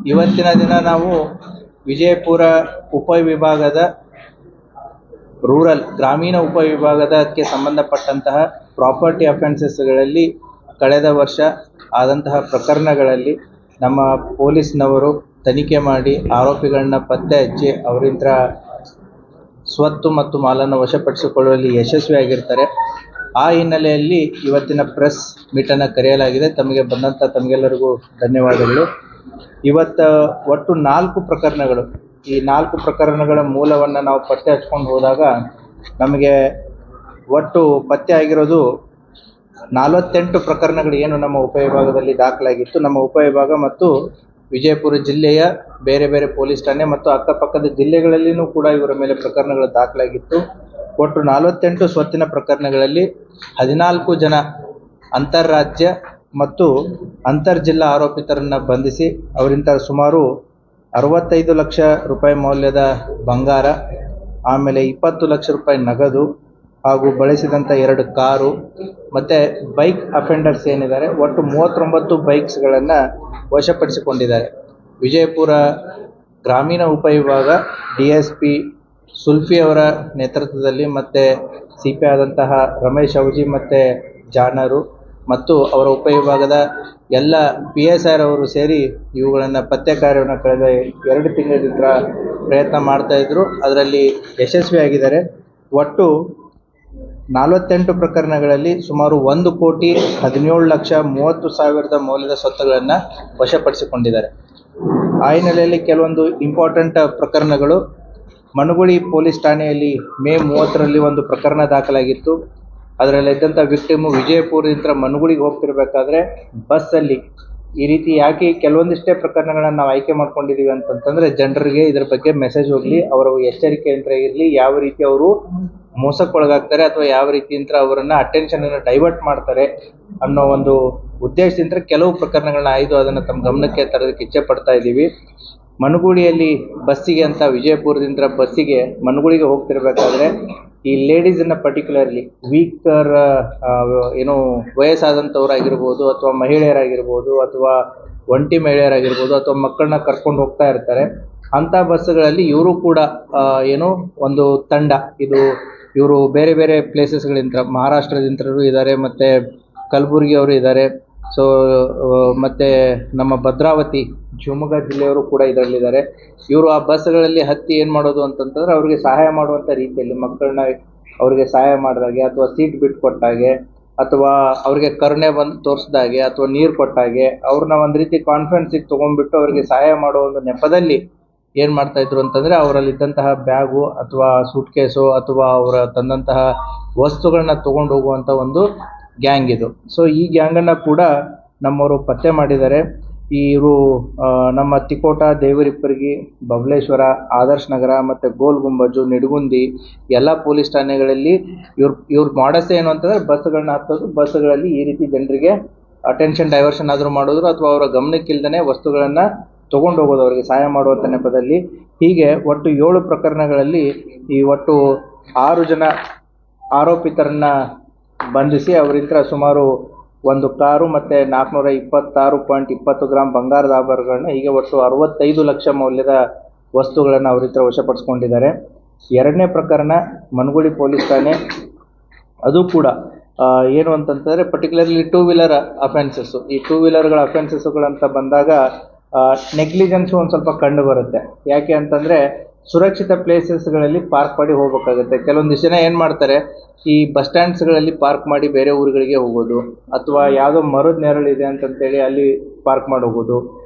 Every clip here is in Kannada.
ಇವತ್ತಿನ ದಿನ ನಾವು ವಿಜಯಪುರ ಉಪವಿಭಾಗದ ರೂರಲ್ ಗ್ರಾಮೀಣ ಉಪವಿಭಾಗದಕ್ಕೆ ಸಂಬಂಧಪಟ್ಟಂತಹ ಪ್ರಾಪರ್ಟಿ ಅಫೆನ್ಸಸ್ಗಳಲ್ಲಿ ಕಳೆದ ವರ್ಷ ಆದಂತಹ ಪ್ರಕರಣಗಳಲ್ಲಿ ನಮ್ಮ ಪೊಲೀಸ್ನವರು ತನಿಖೆ ಮಾಡಿ ಆರೋಪಿಗಳನ್ನ ಪತ್ತೆ ಹಚ್ಚಿ ಅವರಿಂದ ಸ್ವತ್ತು ಮತ್ತು ಮಾಲನ್ನು ವಶಪಡಿಸಿಕೊಳ್ಳುವಲ್ಲಿ ಯಶಸ್ವಿಯಾಗಿರ್ತಾರೆ. ಆ ಹಿನ್ನೆಲೆಯಲ್ಲಿ ಇವತ್ತಿನ ಪ್ರೆಸ್ ಮೀಟನ್ನು ಕರೆಯಲಾಗಿದೆ. ತಮಗೆಲ್ಲರಿಗೂ ಧನ್ಯವಾದಗಳು. ಇವತ್ತು ಒಟ್ಟು 4 ಪ್ರಕರಣಗಳು. ಈ 4 ಪ್ರಕರಣಗಳ ಮೂಲವನ್ನು ನಾವು ಪತ್ತೆ ಹಚ್ಕೊಂಡು ಹೋದಾಗ ನಮಗೆ ಒಟ್ಟು ಪತ್ತೆ ಆಗಿರೋದು 48 ಪ್ರಕರಣಗಳು ಏನು ನಮ್ಮ ಉಪವಿಭಾಗದಲ್ಲಿ ದಾಖಲಾಗಿತ್ತು. ನಮ್ಮ ಉಪವಿಭಾಗ ಮತ್ತು ವಿಜಯಪುರ ಜಿಲ್ಲೆಯ ಬೇರೆ ಬೇರೆ ಪೊಲೀಸ್ ಠಾಣೆ ಮತ್ತು ಅಕ್ಕಪಕ್ಕದ ಜಿಲ್ಲೆಗಳಲ್ಲಿಯೂ ಕೂಡ ಇವರ ಮೇಲೆ ಪ್ರಕರಣಗಳು ದಾಖಲಾಗಿತ್ತು. ಒಟ್ಟು 48 ಸ್ವತ್ತಿನ ಪ್ರಕರಣಗಳಲ್ಲಿ 14 ಜನ ಅಂತಾರಾಜ್ಯ ಮತ್ತು ಅಂತರ್ಜಿಲ್ಲಾ ಆರೋಪಿತರನ್ನು ಬಂಧಿಸಿ ಅವರಿಂದ ಸುಮಾರು 65 ಲಕ್ಷ ರೂಪಾಯಿ ಮೌಲ್ಯದ ಬಂಗಾರ, ಆಮೇಲೆ 20 ಲಕ್ಷ ರೂಪಾಯಿ ನಗದು ಹಾಗೂ ಬಳಸಿದಂಥ 2 ಕಾರು ಮತ್ತು ಬೈಕ್ ಅಫೆಂಡರ್ಸ್ ಏನಿದ್ದಾರೆ ಒಟ್ಟು 39 ಬೈಕ್ಸ್ಗಳನ್ನು ವಶಪಡಿಸಿಕೊಂಡಿದ್ದಾರೆ. ವಿಜಯಪುರ ಗ್ರಾಮೀಣ ಉಪವಿಭಾಗ DSP ಸುಲ್ಫಿ ಅವರ ನೇತೃತ್ವದಲ್ಲಿ ಮತ್ತು CP ಆದಂತಹ ರಮೇಶ್ ಅವಜಿ ಮತ್ತು ಜಾಣರು ಮತ್ತು ಅವರ ಉಪವಿಭಾಗದ ಎಲ್ಲ PSI ಅವರು ಸೇರಿ ಇವುಗಳನ್ನು ಪತ್ತೆ ಕಾರ್ಯವನ್ನು ಕಳೆದ 2 ತಿಂಗಳಿಂದ ಪ್ರಯತ್ನ ಮಾಡ್ತಾಯಿದ್ರು. ಅದರಲ್ಲಿ ಯಶಸ್ವಿಯಾಗಿದ್ದಾರೆ. ಒಟ್ಟು 48 ಪ್ರಕರಣಗಳಲ್ಲಿ ಸುಮಾರು 1,17,30,000 ಮೌಲ್ಯದ ಸ್ವತ್ತುಗಳನ್ನು ವಶಪಡಿಸಿಕೊಂಡಿದ್ದಾರೆ. ಆ ಹಿನ್ನೆಲೆಯಲ್ಲಿ ಕೆಲವೊಂದು ಇಂಪಾರ್ಟೆಂಟ್ ಪ್ರಕರಣಗಳು. ಮನಗುಳಿ ಪೊಲೀಸ್ ಠಾಣೆಯಲ್ಲಿ ಮೇ 30ರಲ್ಲಿ ಒಂದು ಪ್ರಕರಣ ದಾಖಲಾಗಿತ್ತು. ಅದರಲ್ಲಿದ್ದಂಥ ವಿಕ್ಟಿಮು ವಿಜಯಪುರದಿಂದ ಮನಗುಳಿಗೆ ಹೋಗ್ತಿರ್ಬೇಕಾದ್ರೆ ಬಸ್ಸಲ್ಲಿ ಈ ರೀತಿ ಯಾಕೆ ಕೆಲವೊಂದಿಷ್ಟೇ ಪ್ರಕರಣಗಳನ್ನು ನಾವು ಆಯ್ಕೆ ಮಾಡ್ಕೊಂಡಿದ್ದೀವಿ ಅಂತಂತಂದರೆ ಜನರಿಗೆ ಇದರ ಬಗ್ಗೆ ಮೆಸೇಜ್ ಹೋಗಲಿ, ಅವರ ಎಚ್ಚರಿಕೆಯಿಂದ ಇರಲಿ, ಯಾವ ರೀತಿ ಅವರು ಮೋಸಕ್ಕೊಳಗಾಗ್ತಾರೆ ಅಥವಾ ಯಾವ ರೀತಿಯಿಂದ ಅವರನ್ನು ಅಟೆನ್ಷನನ್ನು ಡೈವರ್ಟ್ ಮಾಡ್ತಾರೆ ಅನ್ನೋ ಒಂದು ಉದ್ದೇಶದಿಂದ ಕೆಲವು ಪ್ರಕರಣಗಳನ್ನ ಆಯ್ದು ಅದನ್ನು ತಮ್ಮ ಗಮನಕ್ಕೆ ತರೋದಕ್ಕೆ ಇಚ್ಛೆ ಪಡ್ತಾ ಇದ್ದೀವಿ. ಮನಗುಳಿಯಲ್ಲಿ ಬಸ್ಸಿಗೆ ಅಂತ ವಿಜಯಪುರದಿಂದ ಬಸ್ಸಿಗೆ ಮನಗುಳಿಗೆ ಹೋಗ್ತಿರ್ಬೇಕಾದ್ರೆ ಈ ಲೇಡೀಸನ್ನು ಪರ್ಟಿಕ್ಯುಲರ್ಲಿ ವೀಕರ್ ವಯಸ್ಸಾದಂಥವ್ರಾಗಿರ್ಬೋದು ಅಥವಾ ಮಹಿಳೆಯರಾಗಿರ್ಬೋದು ಅಥವಾ ಒಂಟಿ ಮಹಿಳೆಯರಾಗಿರ್ಬೋದು ಅಥವಾ ಮಕ್ಕಳನ್ನ ಕರ್ಕೊಂಡು ಹೋಗ್ತಾ ಇರ್ತಾರೆ. ಅಂಥ ಬಸ್ಸುಗಳಲ್ಲಿ ಇವರು ಕೂಡ ಒಂದು ತಂಡ, ಇವರು ಬೇರೆ ಬೇರೆ ಪ್ಲೇಸಸ್ಗಳಿಂದ ಮಹಾರಾಷ್ಟ್ರದಿಂದಲೂ ಇದ್ದಾರೆ ಮತ್ತು ಕಲಬುರಗಿಯವರು ಇದ್ದಾರೆ. ಮತ್ತು ನಮ್ಮ ಭದ್ರಾವತಿ ಶಿವಮೊಗ್ಗ ಜಿಲ್ಲೆಯವರು ಕೂಡ ಇದರಲ್ಲಿದ್ದಾರೆ. ಇವರು ಆ ಬಸ್ಗಳಲ್ಲಿ ಹತ್ತಿ ಏನು ಮಾಡೋದು ಅಂತಂತಂದರೆ ಅವ್ರಿಗೆ ಸಹಾಯ ಮಾಡುವಂಥ ರೀತಿಯಲ್ಲಿ ಮಕ್ಕಳನ್ನ ಅವ್ರಿಗೆ ಸಹಾಯ ಮಾಡಿದಾಗೆ ಅಥವಾ ಸೀಟ್ ಬಿಟ್ಟು ಕೊಟ್ಟಾಗೆ ಅಥವಾ ಅವ್ರಿಗೆ ಕರುಣೆ ಬಂದು ತೋರಿಸ್ದಾಗೆ ಅಥವಾ ನೀರು ಕೊಟ್ಟಾಗೆ ಅವ್ರನ್ನ ಒಂದು ರೀತಿ ಕಾನ್ಫಿಡೆನ್ಸಿಗೆ ತೊಗೊಂಡ್ಬಿಟ್ಟು ಅವರಿಗೆ ಸಹಾಯ ಮಾಡೋ ಒಂದು ನೆಪದಲ್ಲಿ ಏನು ಮಾಡ್ತಾಯಿದ್ರು ಅಂತಂದರೆ ಅವರಲ್ಲಿದ್ದಂತಹ ಬ್ಯಾಗು ಅಥವಾ ಸೂಟ್ಕೇಸು ಅಥವಾ ಅವರ ತಂದಂತಹ ವಸ್ತುಗಳನ್ನ ತೊಗೊಂಡು ಹೋಗುವಂಥ ಒಂದು ಗ್ಯಾಂಗ್ ಇದು. ಈ ಗ್ಯಾಂಗನ್ನು ಕೂಡ ನಮ್ಮವರು ಪತ್ತೆ ಮಾಡಿದ್ದಾರೆ. ಇವರು ನಮ್ಮ ತಿಕೋಟ, ದೇವರಿಪ್ಪರ್ಗಿ, ಬಬಲೇಶ್ವರ, ಆದರ್ಶ್ ನಗರ ಮತ್ತು ಗೋಲ್ ಗುಂಬಜು, ನಿಡಗುಂದಿ ಎಲ್ಲ ಪೊಲೀಸ್ ಠಾಣೆಗಳಲ್ಲಿ ಇವ್ರ ಮಾಡಸ್ ಏನು ಅಂತಂದರೆ ಬಸ್ಸುಗಳನ್ನ ಹತ್ತೋದು, ಬಸ್ಸುಗಳಲ್ಲಿ ಈ ರೀತಿ ಜನರಿಗೆ ಅಟೆನ್ಷನ್ ಡೈವರ್ಷನ್ ಆದರೂ ಮಾಡೋದು ಅಥವಾ ಅವರ ಗಮನಕ್ಕಿಲ್ದೇ ವಸ್ತುಗಳನ್ನು ತೊಗೊಂಡು ಹೋಗೋದು ಅವರಿಗೆ ಸಹಾಯ ಮಾಡುವಂಥ ನೆಪದಲ್ಲಿ. ಹೀಗೆ ಒಟ್ಟು 7 ಪ್ರಕರಣಗಳಲ್ಲಿ ಈ ಒಟ್ಟು 6 ಜನ ಆರೋಪಿತರನ್ನು ಬಂಧಿಸಿ ಅವರಿಂದ ಸುಮಾರು 1 ಕಾರು ಮತ್ತು 426.20 ಗ್ರಾಂ ಬಂಗಾರದ ಆಭರಣಗಳನ್ನ, ಹೀಗೆ ಒಟ್ಟು 65 ಲಕ್ಷ ಮೌಲ್ಯದ ವಸ್ತುಗಳನ್ನು ಅವರಿತ್ರ ವಶಪಡಿಸ್ಕೊಂಡಿದ್ದಾರೆ. 2ನೇ ಪ್ರಕರಣ ಮನಗುಳಿ ಪೊಲೀಸ್ ಠಾಣೆ. ಅದು ಕೂಡ ಏನು ಅಂತಂತಂದರೆ ಪರ್ಟಿಕ್ಯುಲರ್ಲಿ 2 ವೀಲರ್ ಅಫೆನ್ಸಸ್ಸು. ಈ 2 ವೀಲರ್ಗಳ ಅಫೆನ್ಸಸ್ಸುಗಳಂತ ಬಂದಾಗ ನೆಗ್ಲಿಜೆನ್ಸು ಒಂದು ಸ್ವಲ್ಪ ಕಂಡು ಬರುತ್ತೆ. ಯಾಕೆ ಅಂತಂದರೆ ಸುರಕ್ಷಿತ ಪ್ಲೇಸಸ್ಗಳಲ್ಲಿ ಪಾರ್ಕ್ ಮಾಡಿ ಹೋಗಬೇಕಾಗುತ್ತೆ. ಕೆಲವೊಂದಿಷ್ಟು ಜನ ಏನು ಮಾಡ್ತಾರೆ, ಈ ಬಸ್ ಸ್ಟ್ಯಾಂಡ್ಸ್ಗಳಲ್ಲಿ ಪಾರ್ಕ್ ಮಾಡಿ ಬೇರೆ ಊರುಗಳಿಗೆ ಹೋಗೋದು, ಅಥವಾ ಯಾವುದೋ ಮರದ ನೆರಳಿದೆ ಅಂತಂತೇಳಿ ಅಲ್ಲಿ ಪಾರ್ಕ್ ಮಾಡಿ ಹೋಗೋದು,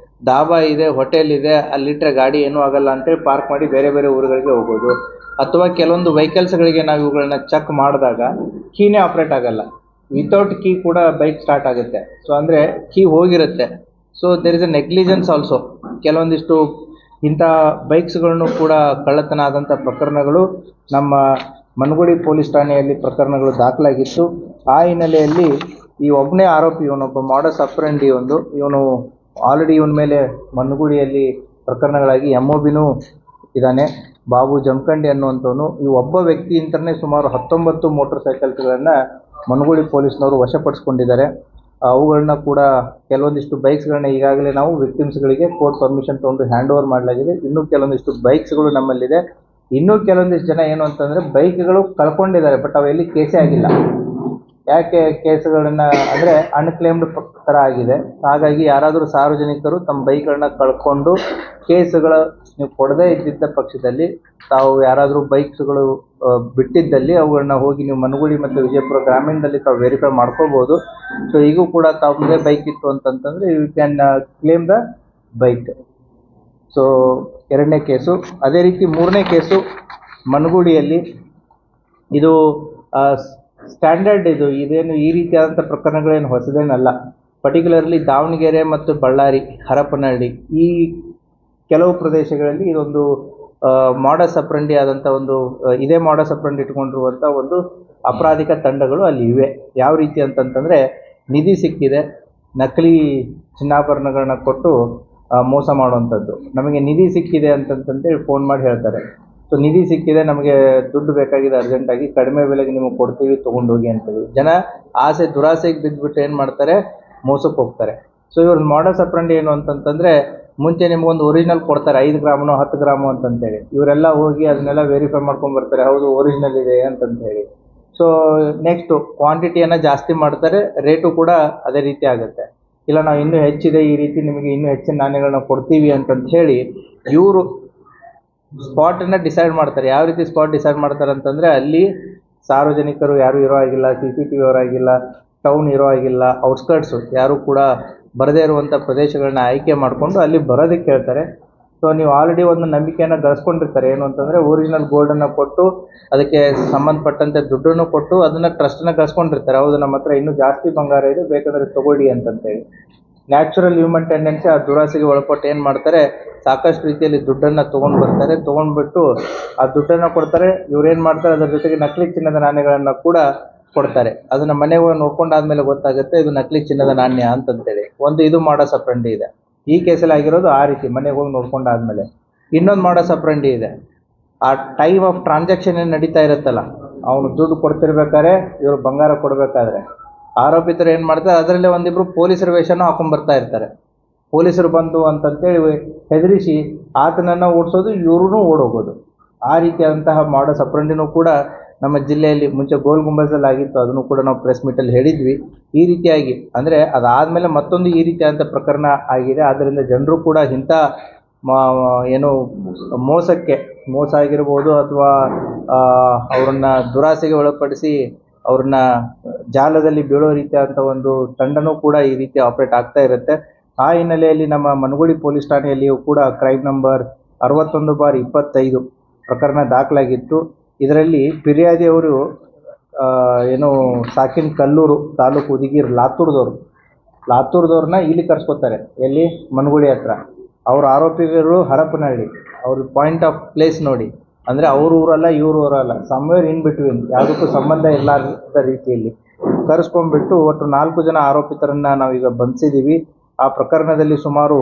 ಡಾಬಾ ಇದೆ, ಹೋಟೆಲ್ ಇದೆ, ಅಲ್ಲಿಟ್ಟರೆ ಗಾಡಿ ಏನೂ ಆಗಲ್ಲ ಅಂತೇಳಿ ಪಾರ್ಕ್ ಮಾಡಿ ಬೇರೆ ಬೇರೆ ಊರುಗಳಿಗೆ ಹೋಗೋದು. ಅಥವಾ ಕೆಲವೊಂದು ವೆಹಿಕಲ್ಸ್ಗಳಿಗೆ ನಾವು ಇವುಗಳನ್ನ ಚೆಕ್ ಮಾಡಿದಾಗ ಕೀನೇ ಆಪ್ರೇಟ್ ಆಗಲ್ಲ, ವಿತೌಟ್ ಕೀ ಕೂಡ ಬೈಕ್ ಸ್ಟಾರ್ಟ್ ಆಗುತ್ತೆ. ಅಂದರೆ ಕೀ ಹೋಗಿರುತ್ತೆ. There is a negligence also. ಕೆಲವೊಂದಿಷ್ಟು ಇಂಥ ಬೈಕ್ಸ್ಗಳನ್ನು ಕೂಡ ಕಳ್ಳತನ ಆದಂಥ ಪ್ರಕರಣಗಳು ನಮ್ಮ ಮನಗುಳಿ ಪೊಲೀಸ್ ಠಾಣೆಯಲ್ಲಿ ಪ್ರಕರಣಗಳು ದಾಖಲಾಗಿತ್ತು. ಆ ಹಿನ್ನೆಲೆಯಲ್ಲಿ ಈ ಒಬ್ಬನೇ ಆರೋಪಿ, ಇವನೊಬ್ಬ ಮಾಡಸ್ ಅಪ್ರೆಂಡಿ ಇವನು ಆಲ್ರೆಡಿ ಇವನ ಮೇಲೆ ಮನಗುಳಿಯಲ್ಲಿ ಪ್ರಕರಣಗಳಾಗಿ MOBನೂ ಇದ್ದಾನೆ, ಬಾಬು ಜಮಖಂಡಿ ಅನ್ನುವಂಥವನು. ಈ ಒಬ್ಬ ವ್ಯಕ್ತಿಯಿಂದಲೇ ಸುಮಾರು 19 ಮೋಟರ್ ಸೈಕಲ್ಸ್ಗಳನ್ನು ಮನಗುಳಿ ಪೊಲೀಸ್ನವರು ವಶಪಡಿಸ್ಕೊಂಡಿದ್ದಾರೆ. ಅವುಗಳನ್ನ ಕೂಡ ಕೆಲವೊಂದಿಷ್ಟು ಬೈಕ್ಸ್ಗಳನ್ನ ಈಗಾಗಲೇ ನಾವು ವಿಕ್ಟಿಮ್ಸ್ಗಳಿಗೆ ಕೋರ್ಟ್ ಪರ್ಮಿಷನ್ ತೊಗೊಂಡು ಹ್ಯಾಂಡ್ ಓವರ್ ಮಾಡಲಾಗಿದೆ. ಇನ್ನೂ ಕೆಲವೊಂದಿಷ್ಟು ಬೈಕ್ಸ್ಗಳು ನಮ್ಮಲ್ಲಿದೆ. ಇನ್ನೂ ಕೆಲವೊಂದಿಷ್ಟು ಜನ ಏನು ಅಂತಂದರೆ ಬೈಕ್ಗಳು ಕಳ್ಕೊಂಡಿದ್ದಾರೆ, ಬಟ್ ಅವೆಲ್ಲಿ ಕೇಸೇ ಆಗಿಲ್ಲ. ಯಾಕೆ ಕೇಸುಗಳನ್ನ ಅಂದರೆ ಅನ್ಕ್ಲೇಮ್ಡ್ ಥರ ಆಗಿದೆ. ಹಾಗಾಗಿ ಯಾರಾದರೂ ಸಾರ್ವಜನಿಕರು ತಮ್ಮ ಬೈಕ್ಗಳನ್ನ ಕಳ್ಕೊಂಡು ಕೇಸುಗಳ ನೀವು ಕೊಡದೇ ಇದ್ದಿದ್ದ ಪಕ್ಷದಲ್ಲಿ ತಾವು ಯಾರಾದರೂ ಬೈಕ್ಸ್ಗಳು ಬಿಟ್ಟಿದ್ದಲ್ಲಿ ಅವುಗಳನ್ನ ಹೋಗಿ ನೀವು ಮನಗುಳಿ ಮತ್ತು ವಿಜಯಪುರ ಗ್ರಾಮೀಣದಲ್ಲಿ ತಾವು ವೆರಿಫೈ ಮಾಡ್ಕೋಬೋದು. ಸೊ ಈಗೂ ಕೂಡ ತಮ್ಮದೇ ಬೈಕ್ ಇತ್ತು ಅಂತಂತಂದರೆ you can claim the bike. So ಎರಡನೇ ಕೇಸು. ಅದೇ ರೀತಿ ಮೂರನೇ ಕೇಸು ಮನಗುಳಿಯಲ್ಲಿ. ಇದು ಸ್ಟ್ಯಾಂಡರ್ಡ್ ಇದೇನು ಈ ರೀತಿಯಾದಂಥ ಪ್ರಕರಣಗಳೇನು ಹೊಸದೇನಲ್ಲ. ಪರ್ಟಿಕ್ಯುಲರ್ಲಿ ದಾವಣಗೆರೆ ಮತ್ತು ಬಳ್ಳಾರಿ, ಹರಪನಹಳ್ಳಿ ಈ ಕೆಲವು ಪ್ರದೇಶಗಳಲ್ಲಿ ಇದೊಂದು ಮಾಡಸ್ ಅಪ್ರಂಡಿ ಆದಂಥ ಒಂದು ಇದೇ ಮಾಡಸ್ ಅಪ್ರಂಡಿ ಇಟ್ಕೊಂಡಿರುವಂಥ ಒಂದು ಅಪರಾಧಿಕ ತಂಡಗಳು ಅಲ್ಲಿ ಇವೆ. ಯಾವ ರೀತಿ ಅಂತಂತಂದರೆ, ನಿಧಿ ಸಿಕ್ಕಿದೆ, ನಕಲಿ ಚಿನ್ನಾಭರಣಗಳನ್ನ ಕೊಟ್ಟು ಮೋಸ ಮಾಡುವಂಥದ್ದು. ನಮಗೆ ನಿಧಿ ಸಿಕ್ಕಿದೆ ಅಂತಂತೇಳಿ ಫೋನ್ ಮಾಡಿ ಹೇಳ್ತಾರೆ. ಸೊ ನಿಧಿ ಸಿಕ್ಕಿದೆ, ನಮಗೆ ದುಡ್ಡು ಬೇಕಾಗಿದೆ ಅರ್ಜೆಂಟಾಗಿ, ಕಡಿಮೆ ಬೆಲೆಗೆ ನಿಮಗೆ ಕೊಡ್ತೀವಿ, ತೊಗೊಂಡೋಗಿ ಅಂತೇಳಿ ಜನ ದುರಾಸೆಗೆ ಬಿದ್ದುಬಿಟ್ಟು ಏನು ಮಾಡ್ತಾರೆ, ಮೋಸಕ್ಕೆ ಹೋಗ್ತಾರೆ. ಸೊ ಇವ್ರ ಮಾಡಸ್ ಅಪ್ರಂಡಿ ಏನು ಅಂತಂತಂದರೆ, ಮುಂಚೆ ನಿಮಗೊಂದು ಒರಿಜಿನಲ್ ಕೊಡ್ತಾರೆ 5 ಗ್ರಾಮನೋ 10 ಗ್ರಾಮು ಅಂತಂತೇಳಿ. ಇವರೆಲ್ಲ ಹೋಗಿ ಅದನ್ನೆಲ್ಲ ವೆರಿಫೈ ಮಾಡ್ಕೊಂಡ್ಬರ್ತಾರೆ, ಹೌದು ಒರಿಜಿನಲ್ ಇದೆ ಅಂತಂತೇಳಿ. ಸೊ ನೆಕ್ಸ್ಟು ಕ್ವಾಂಟಿಟಿಯನ್ನು ಜಾಸ್ತಿ ಮಾಡ್ತಾರೆ, ರೇಟು ಕೂಡ ಅದೇ ರೀತಿ ಆಗುತ್ತೆ. ಇಲ್ಲ ನಾವು ಇನ್ನೂ ಹೆಚ್ಚಿದೆ, ಈ ರೀತಿ ನಿಮಗೆ ಇನ್ನೂ ಹೆಚ್ಚಿನ ನಾಣ್ಯಗಳನ್ನ ಕೊಡ್ತೀವಿ ಅಂತಂತ ಹೇಳಿ ಇವರು ಸ್ಪಾಟನ್ನು ಡಿಸೈಡ್ ಮಾಡ್ತಾರೆ. ಯಾವ ರೀತಿ ಸ್ಪಾಟ್ ಡಿಸೈಡ್ ಮಾಡ್ತಾರೆ ಅಂತಂದರೆ, ಅಲ್ಲಿ ಸಾರ್ವಜನಿಕರು ಯಾರೂ ಇರೋ ಆಗಿಲ್ಲ, CCTV ಇರೋ ಆಗಿಲ್ಲ, ಟೌನ್ ಇರೋ ಆಗಿಲ್ಲ, ಔಟ್ಸ್ಕರ್ಟ್ಸು ಯಾರೂ ಕೂಡ ಬರದೇ ಇರುವಂಥ ಪ್ರದೇಶಗಳನ್ನ ಆಯ್ಕೆ ಮಾಡಿಕೊಂಡು ಅಲ್ಲಿ ಬರೋದಕ್ಕೆ ಹೇಳ್ತಾರೆ. ಸೊ ನೀವು ಆಲ್ರೆಡಿ ಒಂದು ನಂಬಿಕೆಯನ್ನು ಗಳಿಸ್ಕೊಂಡಿರ್ತಾರೆ. ಏನು ಅಂತಂದರೆ, ಒರಿಜಿನಲ್ ಗೋಲ್ಡನ್ನು ಕೊಟ್ಟು ಅದಕ್ಕೆ ಸಂಬಂಧಪಟ್ಟಂತೆ ದುಡ್ಡನ್ನು ಕೊಟ್ಟು ಅದನ್ನು ಟ್ರಸ್ಟನ್ನು ಗಳಿಸ್ಕೊಂಡಿರ್ತಾರೆ. ಹೌದು, ನಮ್ಮ ಹತ್ರ ಇನ್ನೂ ಜಾಸ್ತಿ ಬಂಗಾರ ಇದೆ, ಬೇಕಂದರೆ ತೊಗೊಳ್ಳಿ ಅಂತಂತೇಳಿ. ನ್ಯಾಚುರಲ್ ಹ್ಯೂಮನ್ ಟೆಂಡೆನ್ಸಿ ಆ ದುರಾಸೆಗೆ ಒಳಪಟ್ಟು ಏನು ಮಾಡ್ತಾರೆ, ಸಾಕಷ್ಟು ರೀತಿಯಲ್ಲಿ ದುಡ್ಡನ್ನು ತೊಗೊಂಡು ಬರ್ತಾರೆ. ತೊಗೊಂಡ್ಬಿಟ್ಟು ಆ ದುಡ್ಡನ್ನು ಕೊಡ್ತಾರೆ. ಇವ್ರೇನು ಮಾಡ್ತಾರೆ, ಅದರ ಜೊತೆಗೆ ನಕಲಿ ಚಿನ್ನದ ನಾಣ್ಯಗಳನ್ನು ಕೂಡ ಕೊಡ್ತಾರೆ. ಅದನ್ನು ಮನೆಗೆ ಹೋಗಿ ನೋಡ್ಕೊಂಡಾದ್ಮೇಲೆ ಗೊತ್ತಾಗುತ್ತೆ ಇದು ನಕಲಿ ಚಿನ್ನದ ನಾಣ್ಯ ಅಂತಂತೇಳಿ. ಒಂದು ಇದು ಮಾಡಸ್ ಅಪ್ರಂಡಿ ಇದೆ. ಈ ಕೇಸಲ್ಲಿ ಆಗಿರೋದು ಆ ರೀತಿ ಮನೆಗೆ ಹೋಗಿ ನೋಡ್ಕೊಂಡಾದ್ಮೇಲೆ. ಇನ್ನೊಂದು ಮಾಡಸ್ ಅಪ್ರಂಡಿ ಇದೆ. ಆ ಟೈಮ್ ಆಫ್ ಟ್ರಾನ್ಸಾಕ್ಷನ್ ಏನು ನಡೀತಾ ಇರುತ್ತಲ್ಲ, ಅವನು ದುಡ್ಡು ಕೊಡ್ತಿರ್ಬೇಕಾದ್ರೆ ಇವರು ಬಂಗಾರ ಕೊಡಬೇಕಾದ್ರೆ ಆರೋಪಿತರು ಏನು ಮಾಡ್ತಾರೆ, ಅದರಲ್ಲೇ ಒಂದಿಬ್ಬರು ಪೊಲೀಸರ ವೇಷನೂ ಹಾಕೊಂಡ್ಬರ್ತಾ ಇರ್ತಾರೆ. ಪೊಲೀಸರು ಬಂದು ಅಂತಂತೇಳಿ ಹೆದರಿಸಿ ಆತನನ್ನು ಓಡಿಸೋದು, ಇವ್ರೂ ಓಡೋಗೋದು. ಆ ರೀತಿಯಾದಂತಹ ಮಾಡಸ್ ಅಪ್ರಂಡಿನೂ ಕೂಡ ನಮ್ಮ ಜಿಲ್ಲೆಯಲ್ಲಿ ಮುಂಚೆ ಗೋಲ್ ಗುಂಬಜಲ್ಲಿ ಆಗಿತ್ತು. ಅದನ್ನು ಕೂಡ ನಾವು ಪ್ರೆಸ್ ಮೀಟಲ್ಲಿ ಹೇಳಿದ್ವಿ. ಈ ರೀತಿಯಾಗಿ ಅಂದರೆ ಅದಾದಮೇಲೆ ಮತ್ತೊಂದು ಈ ರೀತಿಯಾದಂಥ ಪ್ರಕರಣ ಆಗಿದೆ. ಆದ್ದರಿಂದ ಜನರು ಕೂಡ ಇಂಥ ಏನು ಮೋಸ ಆಗಿರ್ಬೋದು, ಅಥವಾ ಅವರನ್ನು ದುರಾಸೆಗೆ ಒಳಪಡಿಸಿ ಅವ್ರನ್ನ ಜಾಲದಲ್ಲಿ ಬೀಳೋ ರೀತಿಯಾದಂಥ ಒಂದು ತಂಡನೂ ಕೂಡ ಈ ರೀತಿ ಆಪ್ರೇಟ್ ಆಗ್ತಾ ಇರುತ್ತೆ. ಆ ಹಿನ್ನೆಲೆಯಲ್ಲಿ ನಮ್ಮ ಮನಗುಳಿ ಪೊಲೀಸ್ ಠಾಣೆಯಲ್ಲಿಯೂ ಕೂಡ ಕ್ರೈಮ್ ನಂಬರ್ 61/25 ಪ್ರಕರಣ ದಾಖಲಾಗಿತ್ತು. ಇದರಲ್ಲಿ ಫಿರ್ಯಾದಿಯವರು ಏನು ಸಾಕಿನ್ ಕಲ್ಲೂರು ತಾಲೂಕು ಉದಿಗೀರ್ ಲಾತೂರ್ದವ್ರನ್ನ ಇಲ್ಲಿ ಕರ್ಸ್ಕೊತಾರೆ. ಎಲ್ಲಿ, ಮನಗುಳಿ ಹತ್ರ. ಅವ್ರ ಆರೋಪಿಗಳು ಹರಪನಹಳ್ಳಿ. ಅವ್ರ ಪಾಯಿಂಟ್ ಆಫ್ ಪ್ಲೇಸ್ ನೋಡಿ, ಅಂದರೆ ಅವ್ರ ಊರಲ್ಲ ಇವ್ರ ಊರಲ್ಲ, ಸಮ್ವೇರ್ ಇನ್ ಬಿಟ್ವೀನ್, ಯಾವುದಕ್ಕೂ ಸಂಬಂಧ ಇಲ್ಲದ ರೀತಿಯಲ್ಲಿ ಕರೆಸ್ಕೊಂಡ್ಬಿಟ್ಟು ಒಟ್ಟು 4 ಜನ ಆರೋಪಿತರನ್ನು ನಾವೀಗ ಬಂಧಿಸಿದ್ದೀವಿ. ಆ ಪ್ರಕರಣದಲ್ಲಿ ಸುಮಾರು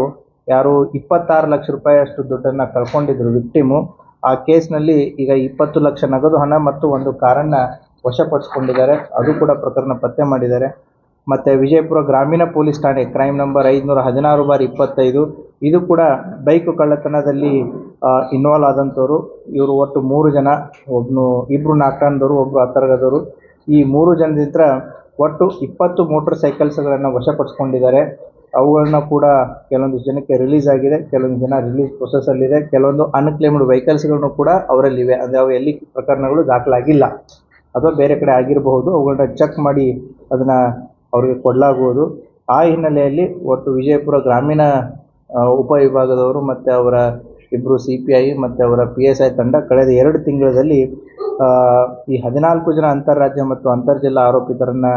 26 ಲಕ್ಷ ರೂಪಾಯಿ ಅಷ್ಟು ದುಡ್ಡನ್ನು ಕಳ್ಕೊಂಡಿದ್ರು ವಿಕ್ಟಿಮು. ಆ ಕೇಸ್ನಲ್ಲಿ ಈಗ 20 ಲಕ್ಷ ನಗದು ಹಣ ಮತ್ತು ಒಂದು ಕಾರನ್ನು ವಶಪಡಿಸ್ಕೊಂಡಿದ್ದಾರೆ. ಅದು ಕೂಡ ಪ್ರಕರಣ ಪತ್ತೆ ಮಾಡಿದ್ದಾರೆ. ಮತ್ತು ವಿಜಯಪುರ ಗ್ರಾಮೀಣ ಪೊಲೀಸ್ ಠಾಣೆ ಕ್ರೈಮ್ ನಂಬರ್ 516/25 ಇದು ಕೂಡ ಬೈಕು ಕಳ್ಳತನದಲ್ಲಿ ಇನ್ವಾಲ್ವ್ ಆದಂಥವ್ರು. ಇವರು ಒಟ್ಟು 3 ಜನ, ಇಬ್ಬರು ನಾಲ್ಕನದವರು, ಒಬ್ಬರು ಹತ್ತರಗದವರು. ಈ 3 ಜನದಿಂದ ಒಟ್ಟು 20 ಮೋಟರ್ ಸೈಕಲ್ಸ್ಗಳನ್ನು ವಶಪಡಿಸ್ಕೊಂಡಿದ್ದಾರೆ. ಅವುಗಳನ್ನ ಕೂಡ ಕೆಲವೊಂದಿಷ್ಟು ಜನಕ್ಕೆ ರಿಲೀಸ್ ಆಗಿದೆ, ಕೆಲವೊಂದು ಜನ ರಿಲೀಸ್ ಪ್ರೊಸೆಸಲ್ಲಿದೆ. ಕೆಲವೊಂದು ಅನ್ಕ್ಲೇಮ್ಡ್ ವೆಹಿಕಲ್ಸ್ಗಳನ್ನು ಕೂಡ ಅವರಲ್ಲಿವೆ. ಅಂದರೆ ಅವು ಎಲ್ಲಿ ಪ್ರಕರಣಗಳು ದಾಖಲಾಗಿಲ್ಲ ಅಥವಾ ಬೇರೆ ಕಡೆ ಆಗಿರಬಹುದು. ಅವುಗಳನ್ನ ಚೆಕ್ ಮಾಡಿ ಅದನ್ನು ಅವರಿಗೆ ಕೊಡಲಾಗುವುದು. ಆ ಹಿನ್ನೆಲೆಯಲ್ಲಿ ಒಟ್ಟು ವಿಜಯಪುರ ಗ್ರಾಮೀಣ ಉಪವಿಭಾಗದವರು ಮತ್ತು ಅವರ ಇಬ್ಬರು CPI ಮತ್ತು ಅವರ PSI ತಂಡ ಕಳೆದ 2 ತಿಂಗಳಲ್ಲಿ ಈ 14 ಜನ ಅಂತಾರಾಜ್ಯ ಮತ್ತು ಅಂತರ್ಜಿಲ್ಲಾ ಆರೋಪಿತರನ್ನು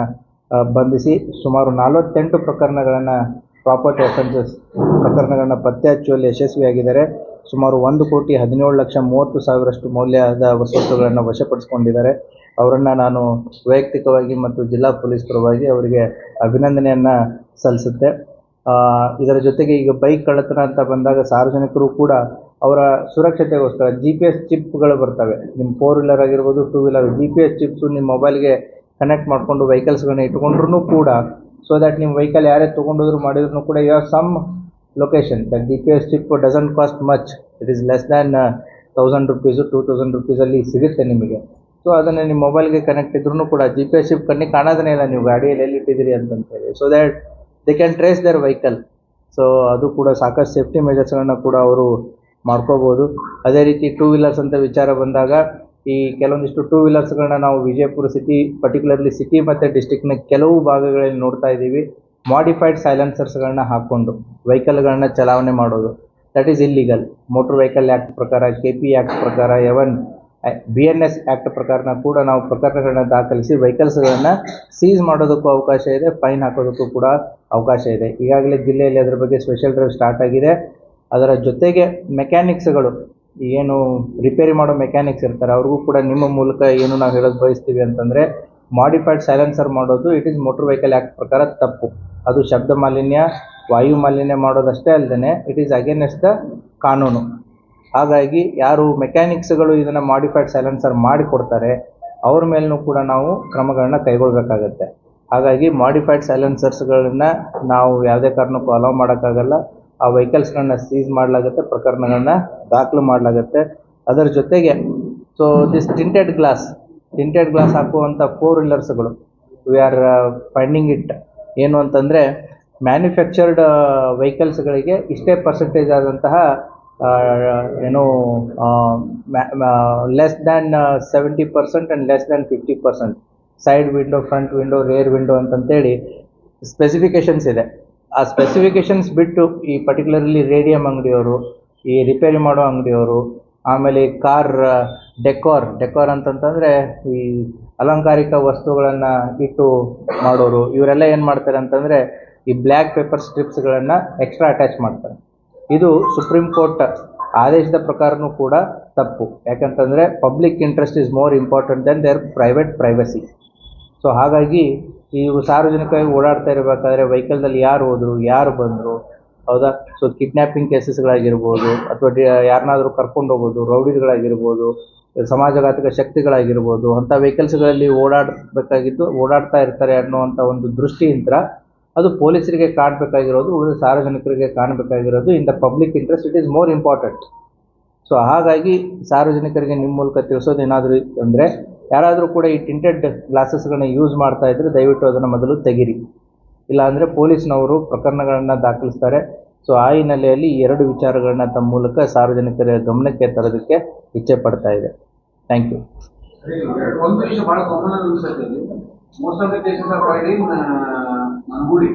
ಬಂಧಿಸಿ ಸುಮಾರು 48 ಪ್ರಕರಣಗಳನ್ನು, ಪ್ರಾಪರ್ಟಿ ಅಫೆನ್ಸಸ್ ಪ್ರಕರಣಗಳನ್ನು ಪತ್ತೆ ಹಚ್ಚುವಲ್ಲಿ ಯಶಸ್ವಿಯಾಗಿದ್ದಾರೆ. ಸುಮಾರು 1,17,30,000 ಮೌಲ್ಯದ ವಸ್ತುಗಳನ್ನು ವಶಪಡಿಸಿಕೊಂಡಿದ್ದಾರೆ. ಅವರನ್ನು ನಾನು ವೈಯಕ್ತಿಕವಾಗಿ ಮತ್ತು ಜಿಲ್ಲಾ ಪೊಲೀಸ್ ಪರವಾಗಿ ಅವರಿಗೆ ಅಭಿನಂದನೆಯನ್ನು ಸಲ್ಲಿಸುತ್ತೆ. ಇದರ ಜೊತೆಗೆ ಈಗ ಬೈಕ್ ಕಳ್ಳತನ ಅಂತ ಬಂದಾಗ ಸಾರ್ವಜನಿಕರು ಕೂಡ ಅವರ ಸುರಕ್ಷತೆಗೋಸ್ಕರ GPS ಚಿಪ್ಗಳು ಬರ್ತವೆ. ನಿಮ್ಮ 4 ವೀಲರ್ ಆಗಿರ್ಬೋದು, 2 ವೀಲರ್ GPS ಚಿಪ್ಸು ನಿಮ್ಮ ಮೊಬೈಲ್ಗೆ ಕನೆಕ್ಟ್ ಮಾಡಿಕೊಂಡು ವೆಹಿಕಲ್ಸ್ಗಳನ್ನ ಇಟ್ಕೊಂಡ್ರೂ ಕೂಡ ಸೊ ದ್ಯಾಟ್ ನಿಮ್ಮ ವೆಹಿಕಲ್ ಯಾರೇ ತೊಗೊಂಡೋದ್ರು ಮಾಡಿದ್ರು ಕೂಡ you have some location that GPS chip doesn't cost much, it is less than 1000 rupees 2000 ರೂಪೀಸಲ್ಲಿ ಸಿಗುತ್ತೆ ನಿಮಗೆ. ಸೊ ಅದನ್ನು ನಿಮ್ಮ ಮೊಬೈಲ್ಗೆ ಕನೆಕ್ಟ್ ಇದ್ರೂ ಕೂಡ GPS ಚಿಪ್ ಕಣ್ಣಿಗೆ ಕಾಣೋದೇ ಇಲ್ಲ ನೀವು ಗಾಡಿಯಲ್ಲಿ ಎಲ್ಲಿ ಇಟ್ಟಿದ್ದೀರಿ ಅಂತಂತೇಳಿ. So that they can trace their vehicle. So ಅದು ಕೂಡ ಸಾಕಷ್ಟು ಸೇಫ್ಟಿ ಮೆಜರ್ಸ್ಗಳನ್ನ ಕೂಡ ಅವರು ಮಾಡ್ಕೋಬೋದು. ಅದೇ ರೀತಿ ಟೂ ವೀಲರ್ಸ್ ಅಂತ ವಿಚಾರ ಬಂದಾಗ ಈ ಕೆಲವೊಂದಿಷ್ಟು ಟೂ ವೀಲರ್ಸ್ಗಳನ್ನ ನಾವು ವಿಜಯಪುರ ಸಿಟಿ, ಪರ್ಟಿಕ್ಯುಲರ್ಲಿ ಸಿಟಿ ಮತ್ತು ಡಿಸ್ಟಿಕ್ನ ಕೆಲವು ಭಾಗಗಳಲ್ಲಿ ನೋಡ್ತಾ ಇದ್ದೀವಿ. ಮಾಡಿಫೈಡ್ ಸೈಲೆನ್ಸರ್ಸ್ಗಳನ್ನ ಹಾಕ್ಕೊಂಡು ವೆಹಿಕಲ್ಗಳನ್ನ ಚಲಾವಣೆ ಮಾಡೋದು, that is illegal. Motor vehicle act ಪ್ರಕಾರ, KP ಆ್ಯಕ್ಟ್ ಪ್ರಕಾರ, ಎವನ್ BNS ಆ್ಯಕ್ಟ್ ಪ್ರಕಾರನ ಕೂಡ ನಾವು ಪ್ರಕರಣಗಳನ್ನ ದಾಖಲಿಸಿ ವೆಹಿಕಲ್ಸ್ಗಳನ್ನು ಸೀಸ್ ಮಾಡೋದಕ್ಕೂ ಅವಕಾಶ ಇದೆ, ಫೈನ್ ಹಾಕೋದಕ್ಕೂ ಕೂಡ ಅವಕಾಶ ಇದೆ. ಈಗಾಗಲೇ ಜಿಲ್ಲೆಯಲ್ಲಿ ಅದರ ಬಗ್ಗೆ ಸ್ಪೆಷಲ್ ಡ್ರೈವ್ ಸ್ಟಾರ್ಟ್ ಆಗಿದೆ. ಅದರ ಜೊತೆಗೆ ಮೆಕ್ಯಾನಿಕ್ಸ್ಗಳು, ಏನು ರಿಪೇರಿ ಮಾಡೋ ಮೆಕ್ಯಾನಿಕ್ಸ್ ಇರ್ತಾರೆ, ಅವ್ರಿಗೂ ಕೂಡ ನಿಮ್ಮ ಮೂಲಕ ಏನು ನಾವು ಹೇಳೋದು ಬಯಸ್ತೀವಿ ಅಂತಂದರೆ, ಮಾಡಿಫೈಡ್ ಸೈಲೆನ್ಸರ್ ಮಾಡೋದು it is motor vehicle act ಪ್ರಕಾರ ತಪ್ಪು. ಅದು ಶಬ್ದ ಮಾಲಿನ್ಯ, ವಾಯು ಮಾಲಿನ್ಯ ಮಾಡೋದಷ್ಟೇ ಅಲ್ಲದೆ ಇಟ್ ಈಸ್ ಅಗೇನೆಸ್ಟ್ ದ ಕಾನೂನು. ಹಾಗಾಗಿ ಯಾರು ಮೆಕ್ಯಾನಿಕ್ಸ್ಗಳು ಇದನ್ನು ಮಾಡಿಫೈಡ್ ಸೈಲೆನ್ಸರ್ ಮಾಡಿಕೊಡ್ತಾರೆ ಅವ್ರ ಮೇಲೂ ಕೂಡ ನಾವು ಕ್ರಮಗಳನ್ನ ಕೈಗೊಳ್ಳಬೇಕಾಗತ್ತೆ. ಹಾಗಾಗಿ ಮಾಡಿಫೈಡ್ ಸೈಲೆನ್ಸರ್ಸ್ಗಳನ್ನ ನಾವು ಯಾವುದೇ ಕಾರಣಕ್ಕೂ ಅಲೋ ಮಾಡೋಕ್ಕಾಗಲ್ಲ. ಆ ವೆಹಿಕಲ್ಸ್ಗಳನ್ನ ಸೀಸ್ ಮಾಡಲಾಗುತ್ತೆ, ಪ್ರಕರಣಗಳನ್ನ ದಾಖಲು ಮಾಡಲಾಗುತ್ತೆ. ಅದರ ಜೊತೆಗೆ ಸೊ ದಿಸ್ ಟಿಂಟೆಡ್ ಗ್ಲಾಸ್ ಹಾಕುವಂಥ 4 ವೀಲರ್ಸ್ಗಳು ವಿ ಆರ್ ಫೈಂಡಿಂಗ್ ಇಟ್ ಏನು ಅಂತಂದರೆ, ಮ್ಯಾನುಫ್ಯಾಕ್ಚರ್ಡ್ ವೆಹಿಕಲ್ಸ್ಗಳಿಗೆ ಇಷ್ಟೇ ಪರ್ಸೆಂಟೇಜ್ ಆದಂತಹ ಏನು less than 70% and less than 50% side window, front window, rear window ಅಂತಂತೇಳಿ ಸ್ಪೆಸಿಫಿಕೇಷನ್ಸ್ ಇದೆ. ಆ ಸ್ಪೆಸಿಫಿಕೇಷನ್ಸ್ ಬಿಟ್ಟು ಈ ಪರ್ಟಿಕ್ಯುಲರ್ಲಿ ರೇಡಿಯಂ ಅಂಗಡಿಯವರು, ಈ ರಿಪೇರಿ ಮಾಡೋ ಅಂಗಡಿಯವರು, ಆಮೇಲೆ ಕಾರ್ ಡೆಕೋರ್ ಅಂತಂತಂದರೆ ಈ ಅಲಂಕಾರಿಕ ವಸ್ತುಗಳನ್ನು ಇಟ್ಟು ಮಾಡೋರು, ಇವರೆಲ್ಲ ಏನು ಮಾಡ್ತಾರೆ ಅಂತಂದರೆ ಈ ಬ್ಲ್ಯಾಕ್ ಪೇಪರ್ ಸ್ಟ್ರಿಪ್ಸ್ಗಳನ್ನು ಎಕ್ಸ್ಟ್ರಾ ಅಟ್ಯಾಚ್ ಮಾಡ್ತಾರೆ. ಇದು ಸುಪ್ರೀಂ ಕೋರ್ಟ್ ಆದೇಶದ ಪ್ರಕಾರನೂ ಕೂಡ ತಪ್ಪು. ಯಾಕಂತಂದರೆ public interest is more important than their private privacy. So ಹಾಗಾಗಿ ಇವು ಸಾರ್ವಜನಿಕವಾಗಿ ಓಡಾಡ್ತಾ ಇರಬೇಕಾದ್ರೆ ವೆಹಿಕಲ್ದಲ್ಲಿ ಯಾರು ಹೋದರು, ಯಾರು ಬಂದರು, ಹೌದಾ? ಸೊ ಕಿಡ್ನ್ಯಾಪಿಂಗ್ ಕೇಸಸ್ಗಳಾಗಿರ್ಬೋದು, ಅಥವಾ ಯಾರನ್ನಾದರೂ ಕರ್ಕೊಂಡು ಹೋಗೋದು, ರೌಡಿಗಳಾಗಿರ್ಬೋದು, ಸಮಾಜಘಾತಕ ಶಕ್ತಿಗಳಾಗಿರ್ಬೋದು, ಅಂಥ ವೆಹಿಕಲ್ಸ್ಗಳಲ್ಲಿ ಓಡಾಡ್ತಾ ಇರ್ತಾರೆ ಅನ್ನುವಂಥ ಒಂದು ದೃಷ್ಟಿಯಿಂದ ಅದು ಪೊಲೀಸರಿಗೆ ಕಾಣಬೇಕಾಗಿರೋದು, ಉಳಿದ ಸಾರ್ವಜನಿಕರಿಗೆ ಕಾಣಬೇಕಾಗಿರೋದು in the public interest it is more important. So ಹಾಗಾಗಿ ಸಾರ್ವಜನಿಕರಿಗೆ ನಿಮ್ಮ ಮೂಲಕ ತಿಳಿಸೋದು ಏನಾದರೂ ಅಂದರೆ, ಯಾರಾದರೂ ಕೂಡ ಈ ಟಿಂಟೆಡ್ ಗ್ಲಾಸಸ್ಗಳನ್ನ ಯೂಸ್ ಮಾಡ್ತಾ ಇದ್ದರೆ ದಯವಿಟ್ಟು ಅದನ್ನು ಮೊದಲು ತೆಗಿರಿ, ಇಲ್ಲಾಂದರೆ ಪೊಲೀಸ್ನವರು ಪ್ರಕರಣಗಳನ್ನು ದಾಖಲಿಸ್ತಾರೆ. ಸೊ ಆ ಹಿನ್ನೆಲೆಯಲ್ಲಿ ಈ 2 ವಿಚಾರಗಳನ್ನ ತಮ್ಮ ಮೂಲಕ ಸಾರ್ವಜನಿಕರ ಗಮನಕ್ಕೆ ತರೋದಕ್ಕೆ ಇಚ್ಛೆ ಪಡ್ತಾ ಇದೆ. Thank you. ಒಂದು ವಿಷಯ ಬಹಳ ಕಾಮನ್ ಅನ್ಸುತ್ತೆ, most of the cases are filed in Managudi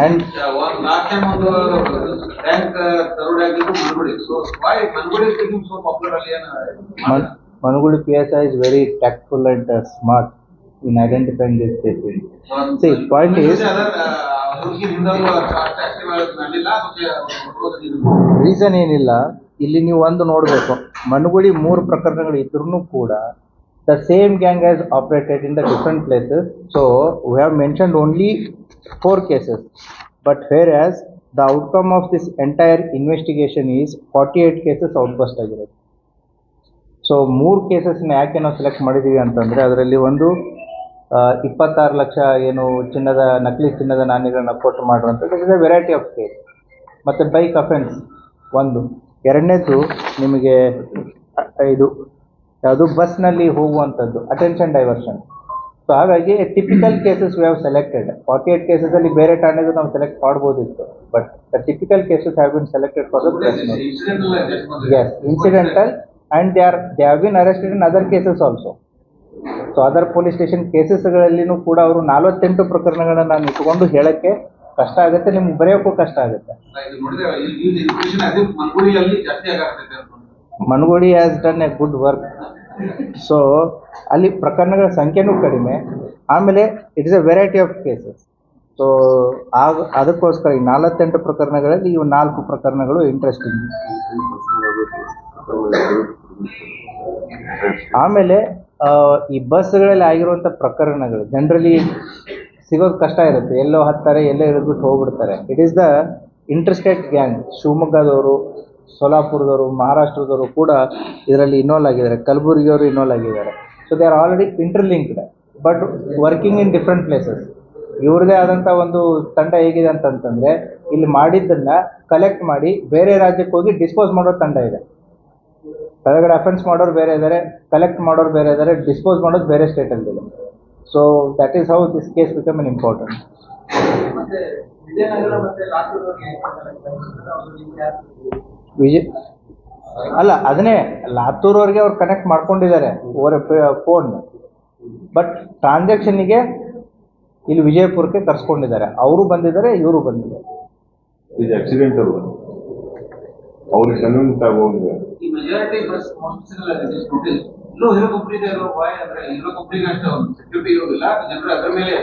and last time ಒಂದು ಬ್ಯಾಂಕ್ ದರೋಡೆ ಆಗಿದ್ದು Managudi. So why Managudi is becoming so popular ಅಲ್ಲಿ? Manugudi PSI is very tactful and smart in identifying these cases. See, point is, reason ಏನಿಲ್ಲ, ಇಲ್ಲಿ ನೀವು ಒಂದು ನೋಡಬೇಕು, ಮನಗುಡಿ 3 ಪ್ರಕರಣಗಳು ಇದ್ರೂ ಕೂಡ the same gang has operated in the different places. So we have mentioned only 4 cases, but whereas the outcome of this entire investigation is 48 cases outburst ಆಗಿರೋದು. ಸೊ 3 ಕೇಸಸ್ನ ಯಾಕೆ ನಾವು ಸೆಲೆಕ್ಟ್ ಮಾಡಿದ್ದೀವಿ ಅಂತಂದರೆ, ಅದರಲ್ಲಿ ಒಂದು 26 ಲಕ್ಷ ಏನು ನಕಲಿ ಚಿನ್ನದ ನಾಣ್ಯಗಳನ್ನ ಕೊಟ್ಟು ಮಾಡಿರುವಂಥದ್ದು, it is a variety of case. ಮತ್ತು ಬೈಕ್ ಅಫೆನ್ಸ್ ಒಂದು, ಎರಡನೇದು ನಿಮಗೆ ಇದು ಯಾವುದು ಬಸ್ನಲ್ಲಿ ಹೋಗುವಂಥದ್ದು ಅಟೆನ್ಷನ್ ಡೈವರ್ಷನ್. ಸೊ ಹಾಗಾಗಿ typical cases we have selected. 48 ಕೇಸಸಲ್ಲಿ ಬೇರೆ ಠಾಣೆಗೂ ನಾವು ಸೆಲೆಕ್ಟ್ ಮಾಡ್ಬೋದಿತ್ತು, but the typical cases have been selected for the press. Yes, incidental, and they have been arrested in other cases also. So other police station ಕೇಸಸ್ಗಳಲ್ಲಿನೂ ಕೂಡ ಅವರು 48 ಪ್ರಕರಣಗಳನ್ನ ನಾನು ಇಟ್ಕೊಂಡು ಹೇಳೋಕ್ಕೆ ಕಷ್ಟ ಆಗುತ್ತೆ, ನಿಮ್ಗೆ ಬರೆಯೋಕ್ಕೂ ಕಷ್ಟ ಆಗುತ್ತೆ. Managudi has done a good work. So ಅಲ್ಲಿ ಪ್ರಕರಣಗಳ ಸಂಖ್ಯೆನೂ ಕಡಿಮೆ, ಆಮೇಲೆ it is a variety of cases. So ಅದಕ್ಕೋಸ್ಕರ ಈ 48 ಪ್ರಕರಣಗಳಲ್ಲಿ ಇವು 4 ಪ್ರಕರಣಗಳು ಇಂಟ್ರೆಸ್ಟಿಂಗ್. ಆಮೇಲೆ ಈ ಬಸ್ಗಳಲ್ಲಿ ಆಗಿರುವಂಥ ಪ್ರಕರಣಗಳು ಜನರಲಿ ಸಿಗೋದು ಕಷ್ಟ ಇರುತ್ತೆ, ಎಲ್ಲೋ ಹತ್ತಾರೆ, ಎಲ್ಲೋ ಇಳಿದ್ಬಿಟ್ಟು ಹೋಗ್ಬಿಡ್ತಾರೆ. It is the interstate gang. ಶಿವಮೊಗ್ಗದವರು, ಸೋಲಾಪುರದವರು, ಮಹಾರಾಷ್ಟ್ರದವರು ಕೂಡ ಇದರಲ್ಲಿ ಇನ್ವಾಲ್ವ್ ಆಗಿದ್ದಾರೆ, ಕಲಬುರಗಿಯವರು ಇನ್ವಾಲ್ವ್ ಆಗಿದ್ದಾರೆ. So they are already interlinked but working in different places. ಇವ್ರದೇ ಆದಂಥ ಒಂದು ತಂಡ ಹೇಗಿದೆ ಅಂತಂತಂದರೆ ಇಲ್ಲಿ ಮಾಡಿದ್ದನ್ನು ಕಲೆಕ್ಟ್ ಮಾಡಿ ಬೇರೆ ರಾಜ್ಯಕ್ಕೆ ಹೋಗಿ ಡಿಸ್ಪೋಸ್ ಮಾಡೋ ತಂಡ ಇದೆ. ಕೆಳಗಡೆ ಅಫೆನ್ಸ್ ಮಾಡೋರು ಬೇರೆ ಇದ್ದಾರೆ, ಕಲೆಕ್ಟ್ ಮಾಡೋರು ಬೇರೆ ಇದ್ದಾರೆ, ಡಿಸ್ಪೋಸ್ ಮಾಡೋದು ಬೇರೆ ಸ್ಟೇಟಲ್ಲಿದೆ. So that is how this case become an important. ಮತ್ತೆ ವಿಜಯನಗರ ಮತ್ತೆ ಲಾತೂರ್ ವಿಜಯ್ ಅಲ್ಲ, ಅದನ್ನೇ ಲಾತೂರವ್ರಿಗೆ ಅವ್ರು ಕನೆಕ್ಟ್ ಮಾಡ್ಕೊಂಡಿದ್ದಾರೆ ಓವರ್ ಫೋನ್, ಬಟ್ ಟ್ರಾನ್ಸಾಕ್ಷನ್ನಿಗೆ ಇಲ್ಲಿ ವಿಜಯಪುರಕ್ಕೆ ಕರ್ಸ್ಕೊಂಡಿದ್ದಾರೆ. ಅವರು ಬಂದಿದ್ದಾರೆ, ಇವರು ಬಂದಿದ್ದಾರೆ. ಇದು ಆಕ್ಸಿಡೆಂಟ್ ಅಲ್ವಾ, ಅವ್ರಿಗೆ ಕನ್ವಿನ್ಸ್ ಆಗೋಂಗೆ. ಈ ಮೆಜಾರಿಟಿ ಬಸ್ ಮೋಸ್ಟ್ ಸಿಗಲ್ಲ ದಿಸ್ ಟೋಟಲ್ ಇಲ್ಲೂ ಹೀರೋ ಕಂಪನಿ ಇದೆ ಇರೋ ವಾಯ್ ಅಂದ್ರೆ ಹೀರೋ ಕಂಪನಿಗೆ ಅಷ್ಟು ಸೆಕ್ಯೂರಿಟಿ ಇರೋದಿಲ್ಲ, ಜನರು ಅದರ ಮೇಲೆ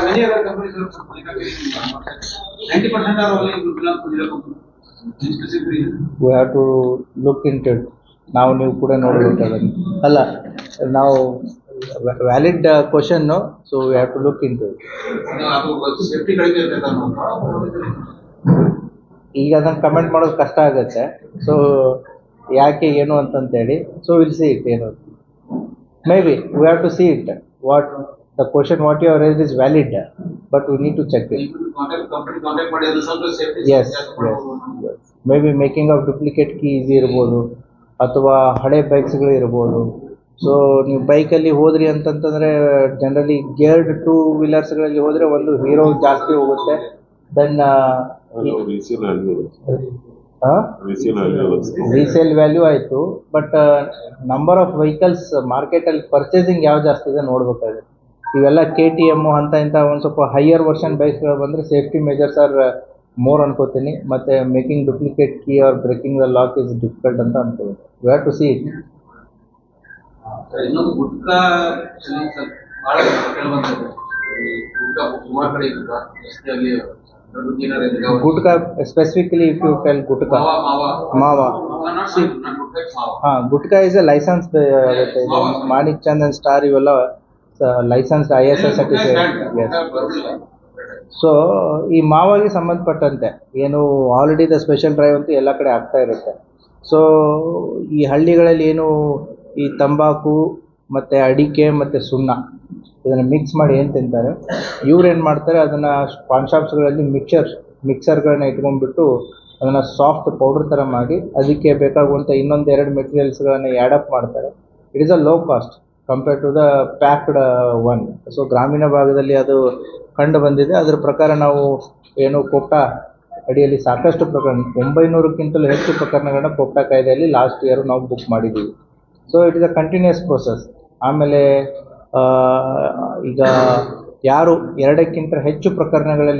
many other companies 90% are only belong to Hero company. Specific reason we have to look into it. ನೀವು ಕೂಡ ನೋಡಬೇಕಾಗುತ್ತೆ. ಅಲ್ಲ, ನಾವು valid question, so we have to look into it. ಅದು ಸೇಫ್ಟಿ ಕಡಿಮೆ ಇರ್ತೈತೆ ಅನ್ನೋ ಈಗ ಅದನ್ನು ಕಮೆಂಟ್ ಮಾಡೋದು ಕಷ್ಟ ಆಗುತ್ತೆ. ಸೊ ಯಾಕೆ ಏನು ಅಂತಂತೇಳಿ, ಸೊ ವಿಲ್ ಸಿ ಇಟ್ ಏನು. Maybe we have to see it what the question what you have raised is valid, but we need to check it. Contact ಮಾಡಿ ಅದು ಸ್ವಲ್ಪ safety as maybe making of duplicate keys ಇರ್ಬೋದು, ಅಥವಾ ಹಳೆ ಬೈಕ್ಸ್ಗಳು ಇರ್ಬೋದು. ಸೊ ನೀವು ಬೈಕಲ್ಲಿ ಹೋದ್ರಿ ಅಂತಂತಂದರೆ ಜನರಲಿ ಗೇರ್ಡ್ 2 ವೀಲರ್ಸ್ಗಳಲ್ಲಿ ಹೋದರೆ ಒಂದು ಹೀರೋ ಜಾಸ್ತಿ ಹೋಗುತ್ತೆ. ದೆನ್ ರೀಸೇಲ್ ವ್ಯಾಲ್ಯೂ ಆಯಿತು, ಬಟ್ ನಂಬರ್ ಆಫ್ ವೆಹಿಕಲ್ಸ್ ಮಾರ್ಕೆಟಲ್ಲಿ ಪರ್ಚೇಸಿಂಗ್ ಯಾವ ಜಾಸ್ತಿ ಇದೆ ನೋಡಬೇಕಾಗುತ್ತೆ. ಇವೆಲ್ಲ KTM ಅಂತ ಇಂಥ ಒಂದು ಸ್ವಲ್ಪ ಹೈಯರ್ ವರ್ಷನ್ ಬೈಕ್ಸ್ಗಳು ಬಂದರೆ ಸೇಫ್ಟಿ ಮೆಜರ್ಸ್ ಆರ್ ಮೋರ್ ಅನ್ಕೋತೀನಿ. ಮತ್ತು making duplicate key or breaking the lock is difficult ಅಂತ ಅನ್ಕೋಬೇಕು. We have to see it. ಇನ್ನೊಂದು ಗುಟ್ಕಾ ಭಾಳ ಕೇಳಿ ಬಂದಿದೆ. ಗುಟ್ಕಾ ಸುಮಾರು ಕಡೆ ಜಾಸ್ತಿಯಾಗಿ gutka specifically if you tell gutka mawa, gutka is a licensed ಆಗುತ್ತೆ. ಮಾಣಿಕ್ ಚಂದ್ ಅಂಡ್ ಸ್ಟಾರ್ ಇವೆಲ್ಲ licensed ISI certified. Yes. So ಈ ಮಾವಾಗಿ ಸಂಬಂಧಪಟ್ಟಂತೆ ಏನು ಆಲ್ರೆಡಿ ದ ಸ್ಪೆಷಲ್ ಡ್ರೈವ್ ಅಂತೂ ಎಲ್ಲ ಕಡೆ ಆಗ್ತಾ ಇರುತ್ತೆ. ಸೊ ಈ ಹಳ್ಳಿಗಳಲ್ಲಿ ಏನು ಈ ತಂಬಾಕು ಮತ್ತು ಅಡಿಕೆ ಮತ್ತು ಸುಣ್ಣ ಇದನ್ನು ಮಿಕ್ಸ್ ಮಾಡಿ ಏನು ತಿಂತಾರೆ, ಇವ್ರು ಏನು ಮಾಡ್ತಾರೆ, ಅದನ್ನು ಪಾನ್ ಶಾಪ್ಸ್ಗಳಲ್ಲಿ ಮಿಕ್ಸರ್ಗಳನ್ನ ಇಟ್ಕೊಂಡ್ಬಿಟ್ಟು ಅದನ್ನು ಸಾಫ್ಟ್ ಪೌಡ್ರ್ ಥರ ಮಾಡಿ ಅದಕ್ಕೆ ಬೇಕಾಗುವಂಥ ಇನ್ನೊಂದು 2 ಮೆಟೀರಿಯಲ್ಸ್ಗಳನ್ನು ಆ್ಯಡಪ್ ಮಾಡ್ತಾರೆ. It is a low cost compared to the packed one. So ಗ್ರಾಮೀಣ ಭಾಗದಲ್ಲಿ ಅದು ಕಂಡು ಬಂದಿದೆ. ಅದರ ಪ್ರಕಾರ ನಾವು ಏನು ಕೋಪ್ಟಾ ಅಡಿಯಲ್ಲಿ ಸಾಕಷ್ಟು ಪ್ರಕರಣ 900ಕ್ಕಿಂತಲೂ ಹೆಚ್ಚು ಪ್ರಕರಣಗಳನ್ನ ಕೋಪ್ಟಾ ಕಾಯ್ದೆಯಲ್ಲಿ ಲಾಸ್ಟ್ ಇಯರ್ ನಾವು ಬುಕ್ ಮಾಡಿದ್ದೀವಿ. So it is a continuous process. ಆಮೇಲೆ ಈಗ ಯಾರು 2ಕ್ಕಿಂತ ಹೆಚ್ಚು ಪ್ರಕರಣಗಳಲ್ಲಿ